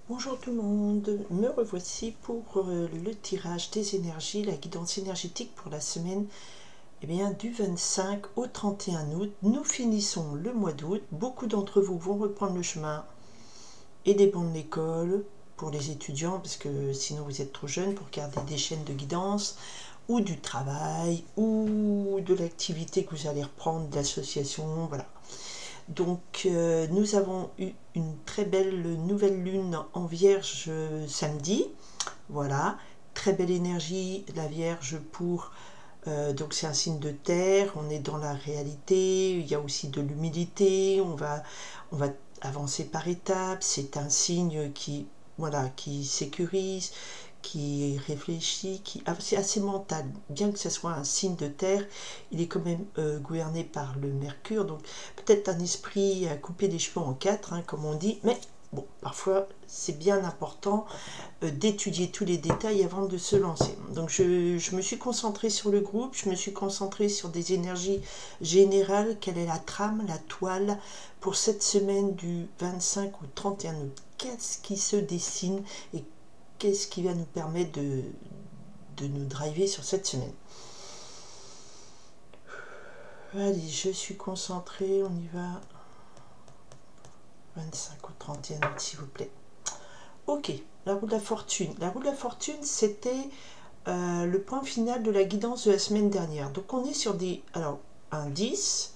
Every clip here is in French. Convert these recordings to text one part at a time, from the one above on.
Bonjour tout le monde, me revoici pour le tirage des énergies, la guidance énergétique pour la semaine du 25 au 31 août. Nous finissons le mois d'août, beaucoup d'entre vous vont reprendre le chemin et des bancs de l'école pour les étudiants parce que sinon vous êtes trop jeunes pour garder des chaînes de guidance ou du travail ou de l'activité que vous allez reprendre d'association, voilà. Donc nous avons eu une très belle nouvelle lune en Vierge samedi, voilà, très belle énergie la Vierge pour, donc c'est un signe de terre, on est dans la réalité, il y a aussi de l'humilité, on va avancer par étapes, c'est un signe qui, voilà, qui sécurise, qui réfléchit, c'est assez mental, bien que ce soit un signe de terre, il est quand même gouverné par le Mercure, donc peut-être un esprit à couper les cheveux en quatre, hein, comme on dit, mais bon, parfois c'est bien important d'étudier tous les détails avant de se lancer. Donc je me suis concentrée sur le groupe, je me suis concentrée sur des énergies générales, quelle est la trame, la toile, pour cette semaine du 25 au 31 août, qu'est-ce qui se dessine et qu'est-ce qui va nous permettre de nous driver sur cette semaine. Allez, je suis concentrée, on y va. 25 au 31 août, s'il vous plaît. Ok, la roue de la fortune. La roue de la fortune, c'était le point final de la guidance de la semaine dernière. Donc on est sur des... Alors, un 10,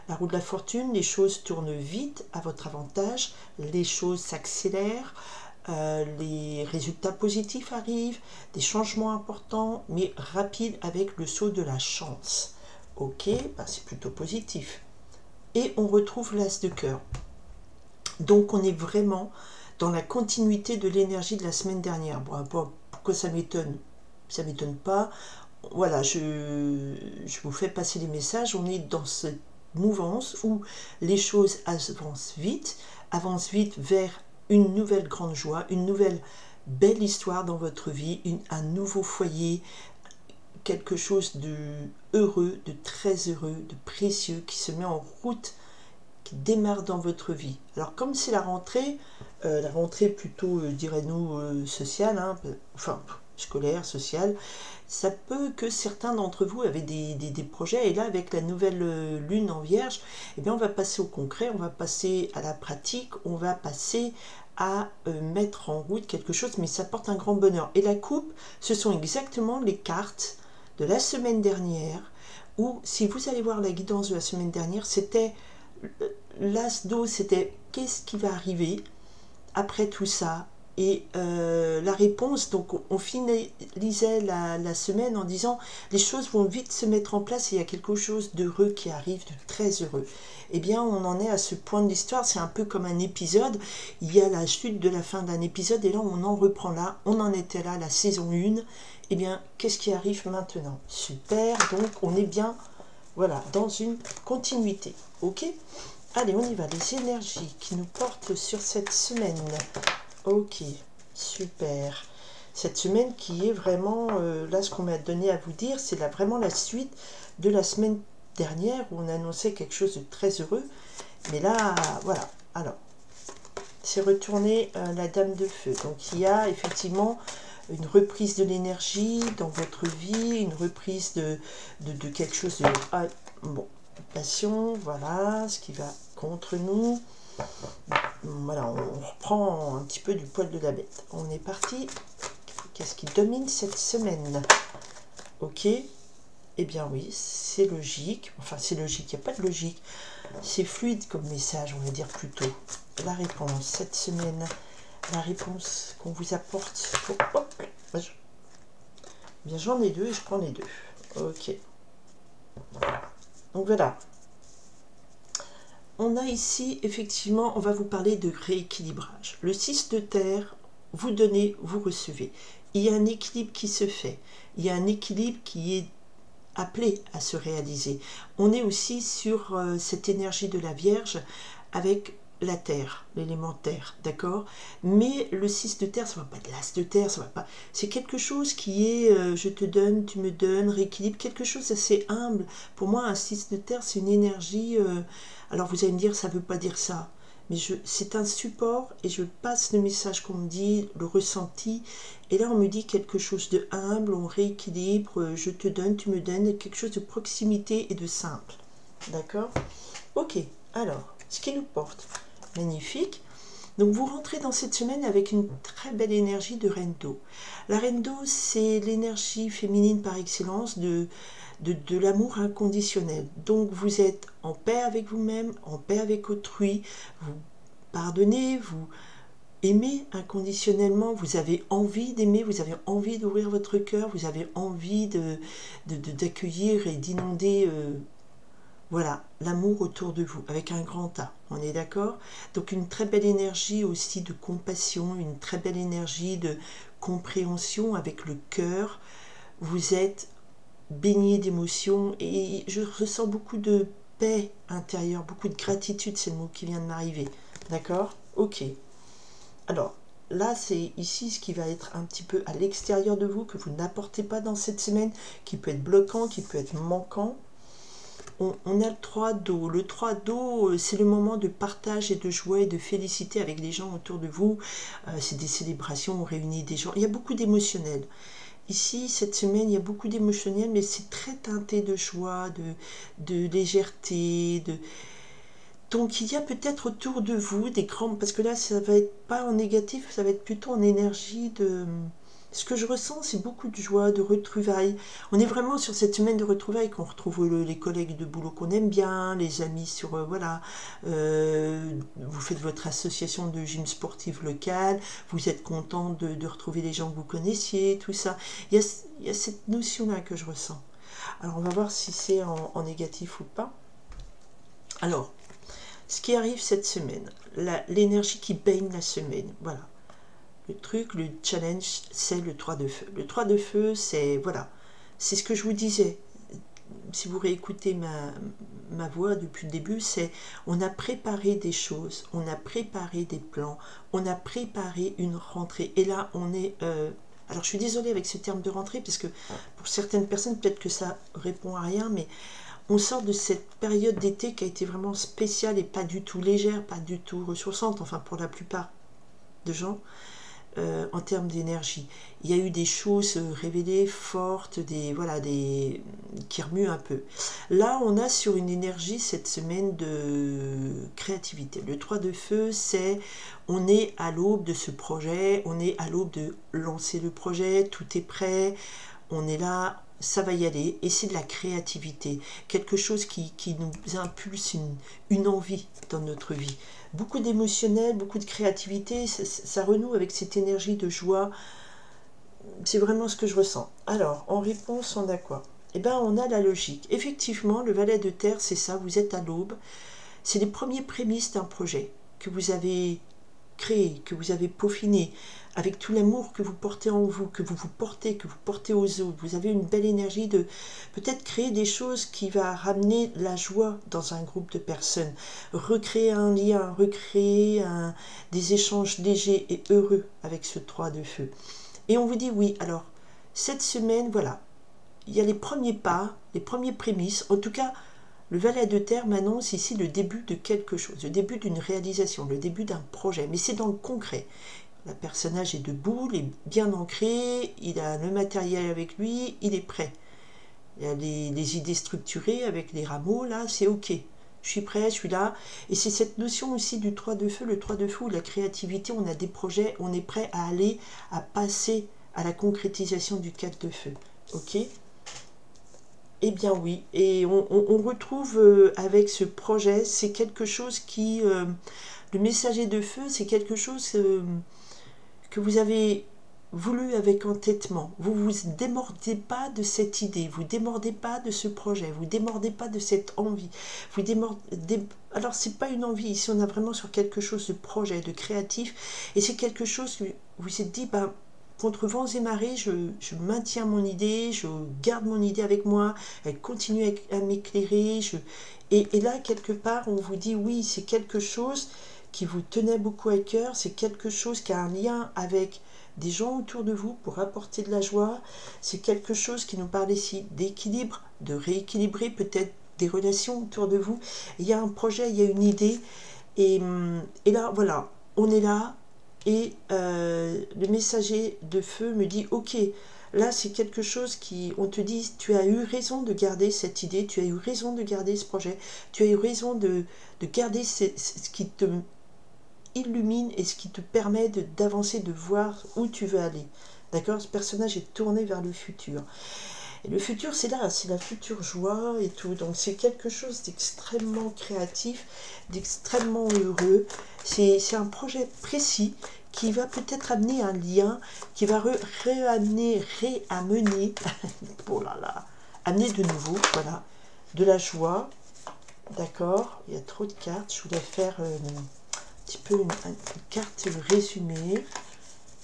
la roue de la fortune, les choses tournent vite à votre avantage, les choses s'accélèrent, les résultats positifs arrivent, des changements importants, mais rapides avec le saut de la chance. Ok, bah c'est plutôt positif. Et on retrouve l'as de cœur. Donc on est vraiment dans la continuité de l'énergie de la semaine dernière. Bon, pourquoi ça m'étonne? Ça m'étonne pas. Voilà, je vous fais passer les messages. On est dans cette mouvance où les choses avancent vite vers une nouvelle grande joie, une nouvelle belle histoire dans votre vie, un nouveau foyer, quelque chose de heureux, de très heureux, de précieux qui se met en route, qui démarre dans votre vie. Alors comme c'est la rentrée plutôt, dirais-nous, sociale, hein, enfin scolaire, sociale, ça peut que certains d'entre vous avaient des projets, et là avec la nouvelle lune en Vierge, eh bien on va passer au concret, on va passer à la pratique, on va passer à mettre en route quelque chose, mais ça porte un grand bonheur. Et la coupe, ce sont exactement les cartes de la semaine dernière, où si vous allez voir la guidance de la semaine dernière, c'était l'as d'eau, c'était qu'est-ce qui va arriver après tout ça. Et la réponse, donc on finalisait la semaine en disant les choses vont vite se mettre en place et il y a quelque chose d'heureux qui arrive, de très heureux. Eh bien on en est à ce point de l'histoire, c'est un peu comme un épisode, il y a la chute de la fin d'un épisode et là on en reprend là, on en était là, la saison 1, eh bien qu'est-ce qui arrive maintenant? Super, donc on est bien, voilà, dans une continuité, ok? Allez, on y va, les énergies qui nous portent sur cette semaine. Ok, super. Cette semaine qui est vraiment, là ce qu'on m'a donné à vous dire, c'est vraiment la suite de la semaine dernière où on annonçait quelque chose de très heureux. Mais là, voilà, alors, c'est retourné la Dame de Feu. Donc il y a effectivement une reprise de l'énergie dans votre vie, une reprise de quelque chose de... Ah, bon, passion, voilà, ce qui va contre nous. Voilà, on reprend un petit peu du poil de la bête. On est parti. Qu'est-ce qui domine cette semaine? Ok. Eh bien oui, c'est logique. Enfin, c'est logique, il n'y a pas de logique. C'est fluide comme message, on va dire plutôt. La réponse cette semaine, la réponse qu'on vous apporte. Hop, bien j'en ai deux et je prends les deux. Ok. Donc voilà. On a ici, effectivement, on va vous parler de rééquilibrage. Le 6 de terre, vous donnez, vous recevez. Il y a un équilibre qui se fait. Il y a un équilibre qui est appelé à se réaliser. On est aussi sur cette énergie de la Vierge avec la terre, l'élément terre, d'accord? Mais le 6 de terre, ça ne va pas de l'as de terre, ça va pas. C'est quelque chose qui est je te donne, tu me donnes, rééquilibre, quelque chose d'assez humble. Pour moi, un 6 de terre, c'est une énergie. Alors vous allez me dire, ça ne veut pas dire ça. mais c'est un support et je passe le message qu'on me dit, le ressenti. Et là, on me dit quelque chose de humble, on rééquilibre, je te donne, tu me donnes, quelque chose de proximité et de simple. D'accord? Ok, alors, ce qui nous porte, magnifique. Donc vous rentrez dans cette semaine avec une très belle énergie de reine d'eau. La reine d'eau, c'est l'énergie féminine par excellence de l'amour inconditionnel. Donc vous êtes en paix avec vous-même, en paix avec autrui, vous pardonnez, vous aimez inconditionnellement, vous avez envie d'aimer, vous avez envie d'ouvrir votre cœur, vous avez envie d'accueillir et d'inonder voilà, l'amour autour de vous, avec un grand A, on est d'accord? Donc une très belle énergie aussi de compassion, une très belle énergie de compréhension avec le cœur. Vous êtes baigné d'émotions et je ressens beaucoup de paix intérieure, beaucoup de gratitude, c'est le mot qui vient de m'arriver. D'accord? Ok. Alors, là, c'est ici ce qui va être un petit peu à l'extérieur de vous, que vous n'apportez pas dans cette semaine, qui peut être bloquant, qui peut être manquant. On a le 3 d'eau. Le 3 d'eau, c'est le moment de partage et de joie et de félicité avec les gens autour de vous. C'est des célébrations, on réunit des gens. Il y a beaucoup d'émotionnel. Ici, cette semaine, il y a beaucoup d'émotionnel, mais c'est très teinté de joie, de légèreté. Donc, il y a peut-être autour de vous des grands... Parce que là, ça va être pas en négatif, ça va être plutôt en énergie de... Ce que je ressens, c'est beaucoup de joie, de retrouvailles. On est vraiment sur cette semaine de retrouvailles qu'on retrouve les collègues de boulot qu'on aime bien, les amis sur... voilà, vous faites votre association de gym sportif local, vous êtes content de retrouver les gens que vous connaissiez, tout ça. Il y a cette notion-là que je ressens. Alors, on va voir si c'est en négatif ou pas. Alors, ce qui arrive cette semaine, l'énergie qui baigne la semaine, voilà. Le truc, le challenge, c'est le 3 de feu. Le 3 de feu, c'est, voilà, c'est ce que je vous disais. Si vous réécoutez ma voix depuis le début, c'est on a préparé des choses, on a préparé des plans, on a préparé une rentrée. Et là, on est... alors, je suis désolée avec ce terme de rentrée, parce que pour certaines personnes, peut-être que ça répond à rien, mais on sort de cette période d'été qui a été vraiment spéciale et pas du tout légère, pas du tout ressourçante, enfin pour la plupart de gens. En termes d'énergie, il y a eu des choses révélées fortes, qui remuent un peu. Là, on a sur une énergie cette semaine de créativité. Le 3 de feu, c'est on est à l'aube de ce projet, on est à l'aube de lancer le projet, tout est prêt, on est là, ça va y aller, et c'est de la créativité, quelque chose qui nous impulse une envie dans notre vie. Beaucoup d'émotionnel, beaucoup de créativité, ça renoue avec cette énergie de joie. C'est vraiment ce que je ressens. Alors, en réponse, on a quoi? Eh bien, on a la logique. Effectivement, le valet de terre, c'est ça, vous êtes à l'aube. C'est les premiers prémices d'un projet que vous avez créé, que vous avez peaufiné, avec tout l'amour que vous portez en vous, que vous portez aux autres. Vous avez une belle énergie de peut-être créer des choses qui va ramener la joie dans un groupe de personnes, recréer un lien, recréer des échanges légers et heureux avec ce 3 de feu. Et on vous dit oui, alors, cette semaine, voilà, il y a les premiers pas, les premiers prémices, en tout cas, le valet de terre m'annonce ici le début de quelque chose, le début d'une réalisation, le début d'un projet, mais c'est dans le concret. Le personnage est debout, il est bien ancré, il a le matériel avec lui, il est prêt. Il y a les idées structurées avec les rameaux, là, c'est ok. Je suis prêt, je suis là. Et c'est cette notion aussi du 3 de feu, le 3 de feu, la créativité, on a des projets, on est prêt à aller, à passer à la concrétisation du 4 de feu. Ok ? Eh bien oui, et on retrouve avec ce projet, c'est quelque chose qui... le messager de feu, c'est quelque chose que vous avez voulu avec entêtement. Vous ne vous démordez pas de cette idée, vous ne démordez pas de ce projet, vous ne démordez pas de cette envie. Vous démordez... Alors, ce n'est pas une envie, ici on a vraiment sur quelque chose de projet, de créatif, et c'est quelque chose que vous vous êtes dit, ben, contre vents et marées, je maintiens mon idée, je garde mon idée avec moi, elle continue à m'éclairer. Et là, quelque part, on vous dit, oui, c'est quelque chose qui vous tenait beaucoup à cœur, c'est quelque chose qui a un lien avec des gens autour de vous pour apporter de la joie, c'est quelque chose qui nous parle ici d'équilibre, de rééquilibrer peut-être des relations autour de vous. Il y a un projet, il y a une idée, Et là, voilà, on est là, et le messager de feu me dit, ok, là c'est quelque chose qui, on te dit, tu as eu raison de garder cette idée, tu as eu raison de garder ce projet, tu as eu raison de garder ce qui te illumine et ce qui te permet d'avancer, de voir où tu veux aller. D'accord? Ce personnage est tourné vers le futur. Et le futur, c'est là, c'est la future joie et tout. Donc c'est quelque chose d'extrêmement créatif, d'extrêmement heureux. C'est un projet précis qui va peut-être amener un lien, qui va réamener, oh là là, amener de nouveau, voilà, de la joie. D'accord? Il y a trop de cartes. Je voulais faire un petit peu une carte résumée.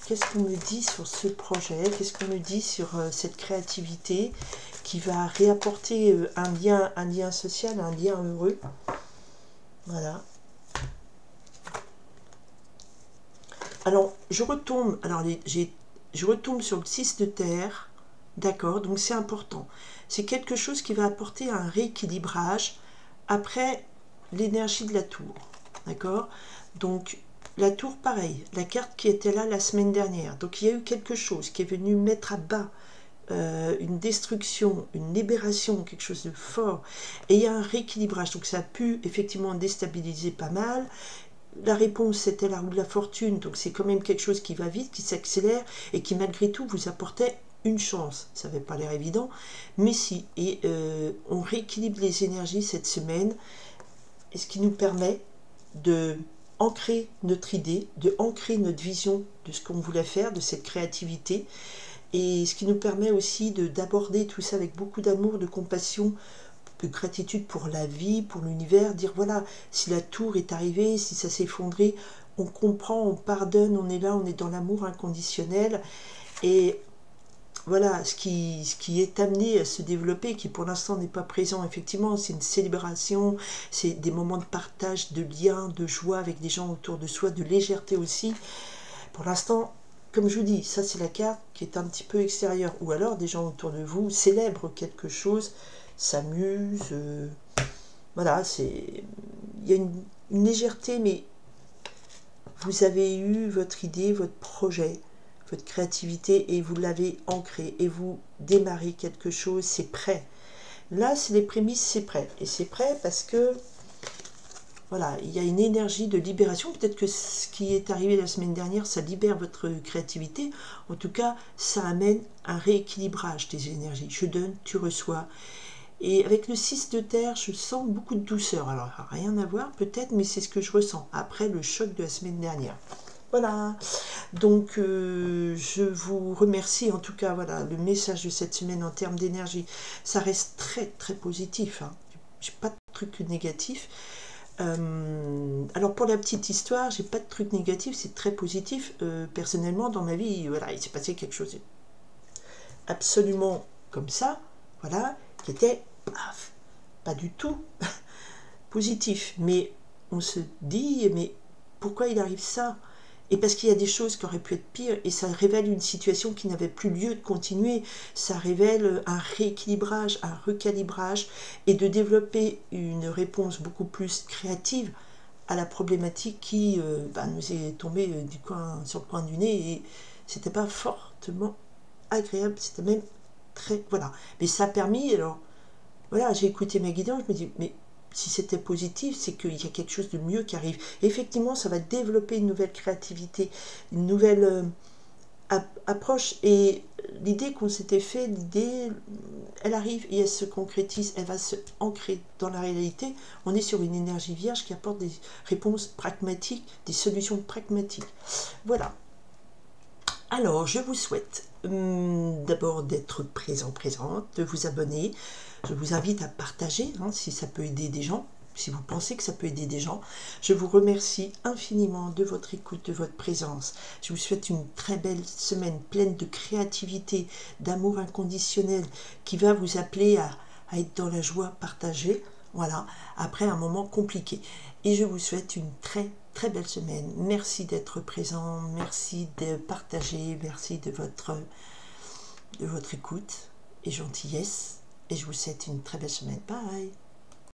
Qu'est-ce qu'on me dit sur ce projet? Qu'est-ce qu'on me dit sur cette créativité qui va réapporter un lien social, un lien heureux? Voilà. Alors, je retombe sur le 6 de terre. D'accord, donc c'est important. C'est quelque chose qui va apporter un rééquilibrage après l'énergie de la tour. D'accord? Donc, la tour, pareil, la carte qui était là la semaine dernière. Donc, il y a eu quelque chose qui est venu mettre à bas une destruction, une libération, quelque chose de fort. Et il y a un rééquilibrage. Donc, ça a pu effectivement déstabiliser pas mal. La réponse, c'était la roue de la fortune. Donc, c'est quand même quelque chose qui va vite, qui s'accélère et qui, malgré tout, vous apportait une chance. Ça n'avait pas l'air évident, mais si. Et on rééquilibre les énergies cette semaine, et ce qui nous permet de ancrer notre idée, de ancrer notre vision de ce qu'on voulait faire, de cette créativité, et ce qui nous permet aussi d'aborder tout ça avec beaucoup d'amour, de compassion, de gratitude pour la vie, pour l'univers, dire voilà, si la tour est arrivée, si ça s'est effondré, on comprend, on pardonne, on est là, on est dans l'amour inconditionnel, et voilà, ce qui est amené à se développer, qui pour l'instant n'est pas présent, effectivement, c'est une célébration, c'est des moments de partage, de lien, de joie avec des gens autour de soi, de légèreté aussi. Pour l'instant, comme je vous dis, ça c'est la carte qui est un petit peu extérieure, ou alors des gens autour de vous célèbrent quelque chose, s'amusent, voilà, il y a une légèreté, mais vous avez eu votre idée, votre projet, votre créativité, et vous l'avez ancré, et vous démarrez quelque chose, c'est prêt. Là, c'est les prémices, c'est prêt. Et c'est prêt parce que, voilà, il y a une énergie de libération. Peut-être que ce qui est arrivé la semaine dernière, ça libère votre créativité. En tout cas, ça amène un rééquilibrage des énergies. Je donne, tu reçois. Et avec le 6 de terre, je sens beaucoup de douceur. Alors, rien à voir peut-être, mais c'est ce que je ressens après le choc de la semaine dernière. Voilà, donc je vous remercie, en tout cas, voilà, le message de cette semaine en termes d'énergie, ça reste très très positif, hein. J'ai pas de truc négatif. Alors pour la petite histoire, j'ai pas de truc négatif, c'est très positif. Personnellement, dans ma vie, voilà, il s'est passé quelque chose absolument comme ça, voilà, qui était pas du tout positif. Mais on se dit, mais pourquoi il arrive ça? Et parce qu'il y a des choses qui auraient pu être pires, et ça révèle une situation qui n'avait plus lieu de continuer. Ça révèle un rééquilibrage, un recalibrage, et de développer une réponse beaucoup plus créative à la problématique qui nous est tombée sur le coin du nez, et c'était pas fortement agréable, c'était même très... Voilà. Mais ça a permis, alors, voilà, j'ai écouté ma guidance, je me dis, mais si c'était positif, c'est qu'il y a quelque chose de mieux qui arrive. Et effectivement, ça va développer une nouvelle créativité, une nouvelle approche. Et l'idée qu'on s'était fait, l'idée, elle arrive et elle se concrétise, elle va se ancrer dans la réalité. On est sur une énergie vierge qui apporte des réponses pragmatiques, des solutions pragmatiques. Voilà. Alors, je vous souhaite d'abord d'être présente, de vous abonner. Je vous invite à partager, hein, si ça peut aider des gens, si vous pensez que ça peut aider des gens. Je vous remercie infiniment de votre écoute, de votre présence. Je vous souhaite une très belle semaine pleine de créativité, d'amour inconditionnel, qui va vous appeler à être dans la joie partagée, voilà, après un moment compliqué. Et je vous souhaite une très très belle semaine. Merci d'être présent, merci de partager, merci de votre écoute et gentillesse. Et je vous souhaite une très belle semaine. Bye!